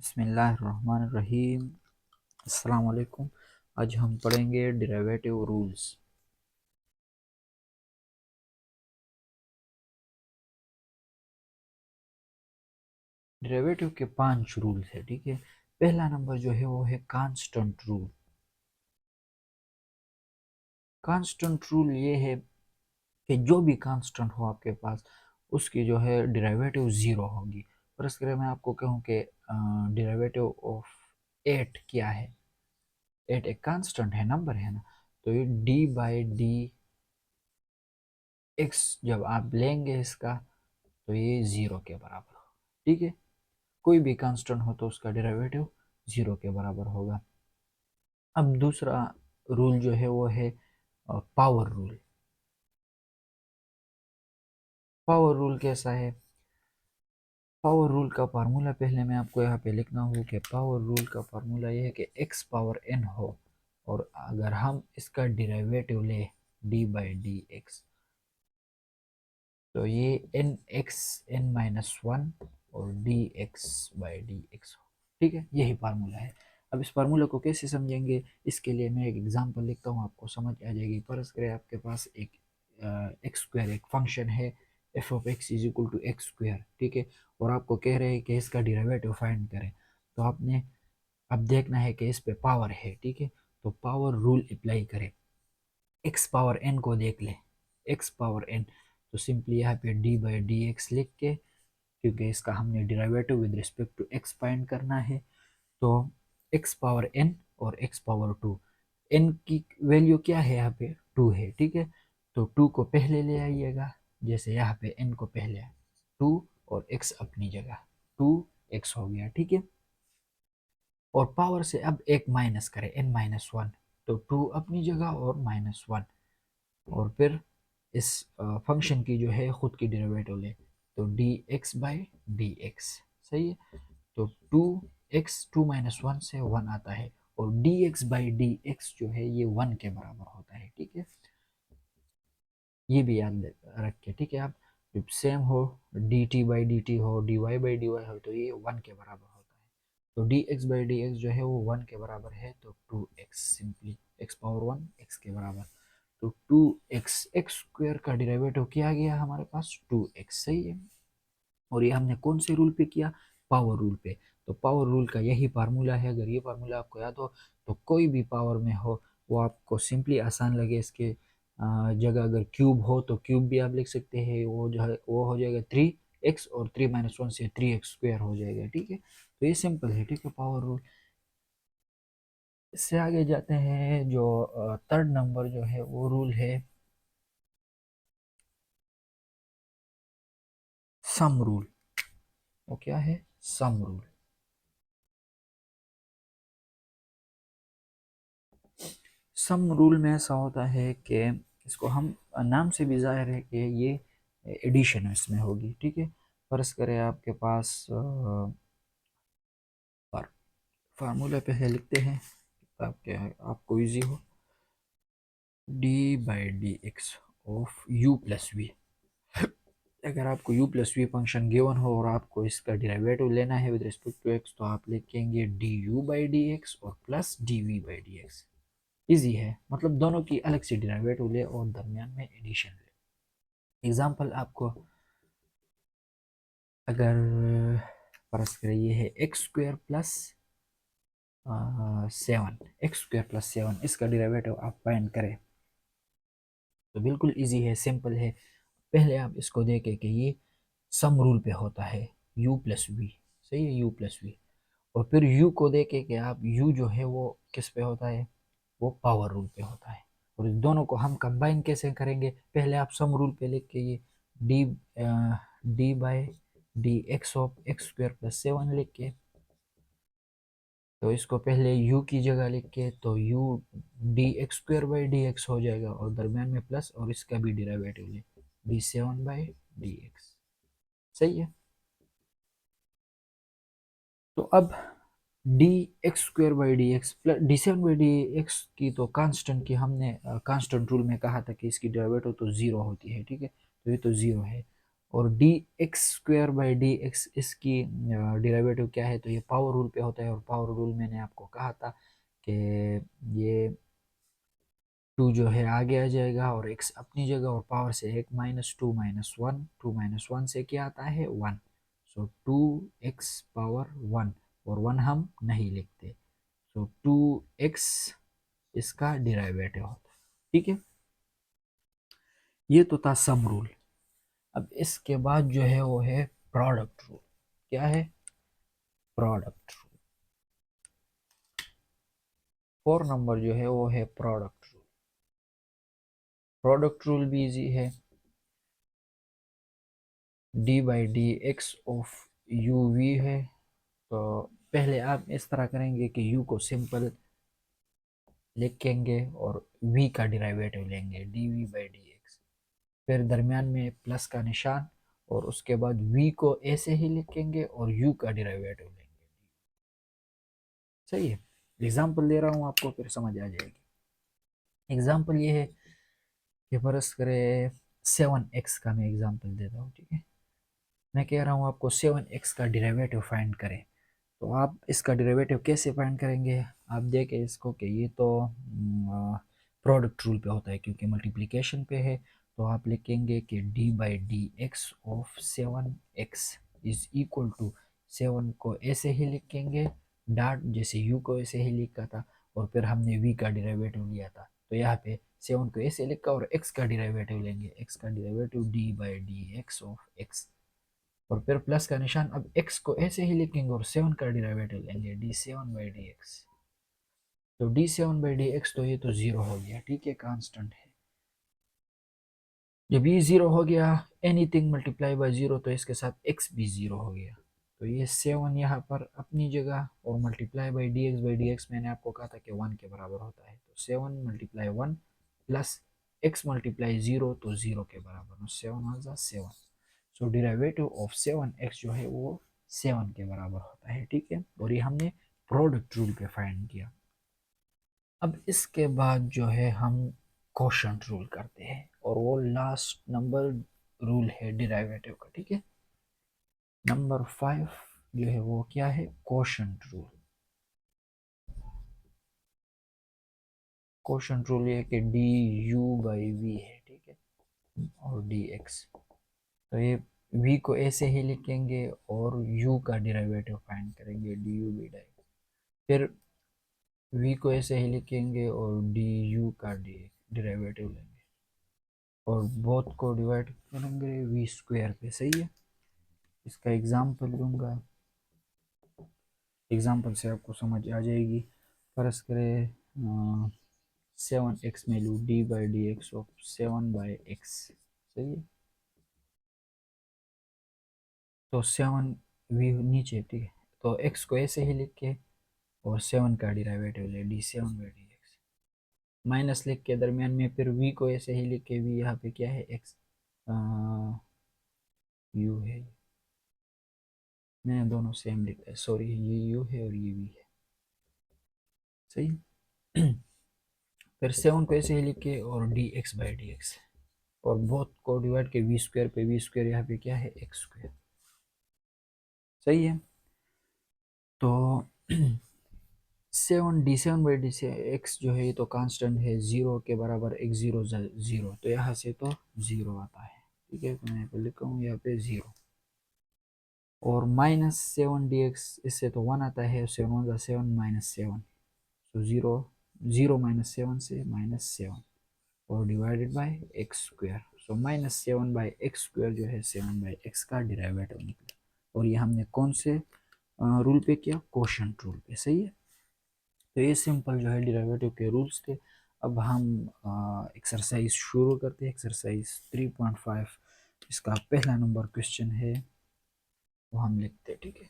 बिस्मिल्लाहिर्रहमानिर्रहीम। अस्सलाम वालेकुम। आज हम पढ़ेंगे डेरिवेटिव रूल्स। डेरिवेटिव के 5 रूल्स है, ठीक है। पहला नंबर जो है वो है कांस्टेंट रूल। कांस्टेंट रूल ये है कि जो भी कांस्टेंट हो आपके पास उसकी जो है डेरिवेटिव ज़ीरो होगी। फर्स्ट करें मैं आपको कहूँ कि डेरिवेटिव ऑफ 8 क्या है। 8 एक कांस्टेंट है, नंबर है ना, तो ये डी बाई डी एक्स जब आप लेंगे इसका तो ये ज़ीरो के बराबर हो, ठीक है। कोई भी कांस्टेंट हो तो उसका डेरिवेटिव ज़ीरो के बराबर होगा। अब दूसरा रूल जो है वो है पावर रूल। पावर रूल कैसा है? पावर रूल का फार्मूला पहले मैं आपको यहाँ पे लिखना हूँ कि पावर रूल का फार्मूला ये है कि x पावर n हो और अगर हम इसका डेरिवेटिव ले d बाई डी एक्स तो ये n x n minus one और d x by d x हो, ठीक है। यही फार्मूला है। अब इस फार्मूला को कैसे समझेंगे, इसके लिए मैं एक एग्जांपल लिखता हूँ, आपको समझ आ जाएगी। फर्ज करें आपके पास एक एक्स स्क्वायर एक फंक्शन है, f of x is equal to x square, ठीक है। और आपको कह रहे हैं कि इसका डेरिवेटिव फाइंड करें, तो आपने अब देखना है कि इस पे पावर है, ठीक है। तो पावर रूल अप्लाई करें, एक्स पावर एन को देख ले, एक्स पावर एन, तो सिंपली यहाँ पे डी बाई डी एक्स लिख के, क्योंकि इसका हमने derivative with respect to x find करना है, तो एक्स पावर एन और एक्स पावर टू, एन की वैल्यू क्या है यहाँ पे टू है, ठीक है। तो टू को पहले ले आइएगा, जैसे यहाँ पे एन को पहले टू और एक्स अपनी जगह, टू एक्स हो गया, ठीक है। और पावर से अब एक माइनस करें, एन माइनस वन, तो टू अपनी जगह और माइनस वन, और फिर इस फंक्शन की जो है खुद की डेरिवेटिव ले, तो d x by d x, सही है। तो two x two minus one से वन आता है, और d x by d x जो है ये वन के बराबर होता है, ठीक है। ये भी याद रखिए, ठीक है। आप जब सेम हो, d t by d t हो, d y by d y हो, तो ये वन के बराबर होता है। तो d x by d x जो है वो वन के बराबर है, तो two x, simply x power one x के बराबर, तो टू एक्स, एक्स स्क्वायर का डेरिवेटिव किया गया हमारे पास टू एक्स, सही है। और ये हमने कौन से रूल पे किया? पावर रूल पे। तो पावर रूल का यही फार्मूला है। अगर ये फार्मूला आपको याद हो तो कोई भी पावर में हो वो आपको सिंपली आसान लगे, इसके जगह अगर क्यूब हो तो क्यूब भी आप लिख सकते हैं, वो जो है वो हो जाएगा थ्री एक्स, और थ्री माइनस वन से थ्री एक्स स्क्वायर हो जाएगा, ठीक है। तो ये सिंपल है, ठीक है, पावर रूल। इससे आगे जाते हैं, जो थर्ड नंबर जो है वो रूल है सम रूल। वो क्या है? Sum rule. सम रूल में ऐसा होता है कि इसको हम नाम से भी जाहिर है कि ये एडिशन इसमें होगी, ठीक है। फर्ज करें आपके पास फार्मूला पहले लिखते हैं ताकि आपको इजी हो, d by d x of u plus v. अगर आपको u plus v function given हो और आपको इसका डेरिवेटिव लेना है विद रिस्पेक्ट टू x, तो आप लिखेंगे d u by d x और plus d v by d x. Easy है, मतलब दोनों की अलग से डेरिवेटिव ले और दरमियान में एडिशन ले। एग्जाम्पल आपको अगर फर्ज करें ये है x square plus seven, x square plus seven, इसका डेरिवेटिव आप फाइंड करें तो बिल्कुल इजी है, सिंपल है। पहले आप इसको देखें कि ये सम रूल पे होता है, u प्लस वी, सही है, u प्लस वी। और फिर u को देखें कि आप u जो है वो किस पे होता है, वो पावर रूल पे होता है। और इस दोनों को हम कंबाइन कैसे करेंगे? पहले आप सम रूल पे लिख के ये D D by d x of x square plus seven लिख के, तो इसको पहले u की जगह लिख के, तो u D x square by d x हो जाएगा, और दरमियान में प्लस, और इसका भी डेरिवेटिव ले D seven by d x, सही है। तो अब D x square by d x plus D seven by d x की तो कांस्टेंट की हमने कांस्टेंट रूल में कहा था कि इसकी डेरिवेटिव तो जीरो होती है, ठीक है। तो ये तो जीरो है। और d x square by d x इसकी डिराइवेटिव क्या है, तो ये पावर रूल पे होता है। और पावर रूल मैंने आपको कहा था कि ये 2 जो है आगे आ जाएगा और x अपनी जगह, और पावर से एक minus two minus one, 2 minus one से क्या आता है 1। सो 2x पावर 1, और 1 हम नहीं लिखते। सो 2x इसका डिराइवेटिव होता है। ठीक है, ये तो था सम रूल। अब इसके बाद जो है वो है प्रोडक्ट रूल। क्या है? Product rule. 4 नंबर जो है वो है प्रोडक्ट रूल। प्रोडक्ट रूल भी इजी है। D by d x of u v है। तो पहले आप इस तरह करेंगे कि u को सिंपल लिखेंगे और v का डिराइवेटिव लेंगे d v by d x, फिर दरमियान में प्लस का निशान, और उसके बाद v को ऐसे ही लिखेंगे और u का डिराइवेटिव लेंगे। सही है, एग्जाम्पल दे रहा हूँ आपको, फिर समझ आ जाएगी। एग्जाम्पल ये है कि फर्ज करें 7x का मैं एग्जाम्पल देता हूँ। ठीक है, मैं कह रहा हूँ आपको 7x का डिराइवेटिव फाइंड करें। तो आप इसका डेरिवेटिव कैसे फाइंड करेंगे? आप देखें इसको कि ये तो प्रोडक्ट रूल पे होता है क्योंकि मल्टीप्लिकेशन पे है। तो आप लिखेंगे कि d by d x of 7x is equal to 7 को ऐसे ही लिखेंगे डॉट, जैसे u को ऐसे ही लिखा था, और फिर हमने v का डेरिवेटिव लिया था। तो यहाँ पे 7 को ऐसे लिखा और x का डेरिवेटिव लेंगे, x का derivative D by d x of x, और फिर प्लस का निशान। अब x को ऐसे ही लिखेंगे और 7 का डेरिवेटिव लेंगे डी 7 बाई डी एक्स। तो डी 7 बाई डी एक्स, तो ये तो जीरो हो गया। ठीक है, कांस्टेंट है। जब ये जीरो हो गया, एनीथिंग मल्टीप्लाई बाय जीरो, तो इसके साथ x भी जीरो हो गया। तो ये 7 यहाँ पर अपनी जगह, और मल्टीप्लाई बाई डी एक्स मैंने आपको कहा था कि 1 के बराबर होता है। तो 7 multiply 1 plus x multiply zero, तो जीरो के बराबर, 7 one 7। So derivative of 7x जो है वो 7 के बराबर होता है। ठीक है, और ये हमने प्रोडक्ट रूल पे फाइंड किया। अब इसके बाद जो है हम कोशंट रूल करते हैं, और वो लास्ट नंबर रूल है डिराइवेटिव का। ठीक है, नंबर 5 जो है वो क्या है? Quotient rule. कोशंट रूल ये कि डी यू बाई वी है। ठीक है, और डी एक्स, तो ये v को ऐसे ही लिखेंगे और u का डिराइवेटिव फाइंड करेंगे डी यू बी डी। फिर v को ऐसे ही लिखेंगे और डी यू का डिराइवेटिव लेंगे, और बोथ को डिवाइड करेंगे v स्क्वायर पे। सही है, इसका एग्जाम्पल लूँगा, एग्जाम्पल से आपको समझ आ जाएगी। फर्ज करें 7x में लूँ D by d x of 7 by x. सही है, तो 7 v नीचे। ठीक है, तो x को ऐसे ही लिख के और 7 का डिराइवेटिव ले D 7 by d x, minus लिख के दरमियान में फिर v को ऐसे ही लिख के, v यहाँ पे क्या है x u है। मैंने दोनों सेम लिखा है, सॉरी, ये u है और ये v है। सही फिर 7 को ऐसे ही लिख के और d x by d x, और बोथ को डिवाइड के वी स्क्वायर पे, वी स्क्वायर यहाँ पे क्या है एक्स स्क्वायर। सही है, तो 7 बाई डी से एक्स जो है ये तो कांस्टेंट है, जीरो के बराबर, x जीरो जीरो, तो यहाँ से तो जीरो आता है। ठीक है, तो मैं यहाँ पे लिखा हूँ यहाँ पे जीरो, और -7 डी एक्स, इससे तो 1 आता है, 7 वन 7 -7, तो जीरो, जीरो -7 से -7, और divided by x square. So -7 by x square जो है 7 बाई एक्स का डिराइवेटिव निकला, और ये हमने कौन से रूल पे किया? कोशंट रूल पे। सही है, तो ये सिंपल जो है डिराइवेटिव के रूल्स थे। अब हम एक्सरसाइज शुरू करते हैं। एक्सरसाइज 3.5, इसका पहला नंबर क्वेश्चन है वो हम लिखते हैं। ठीक है,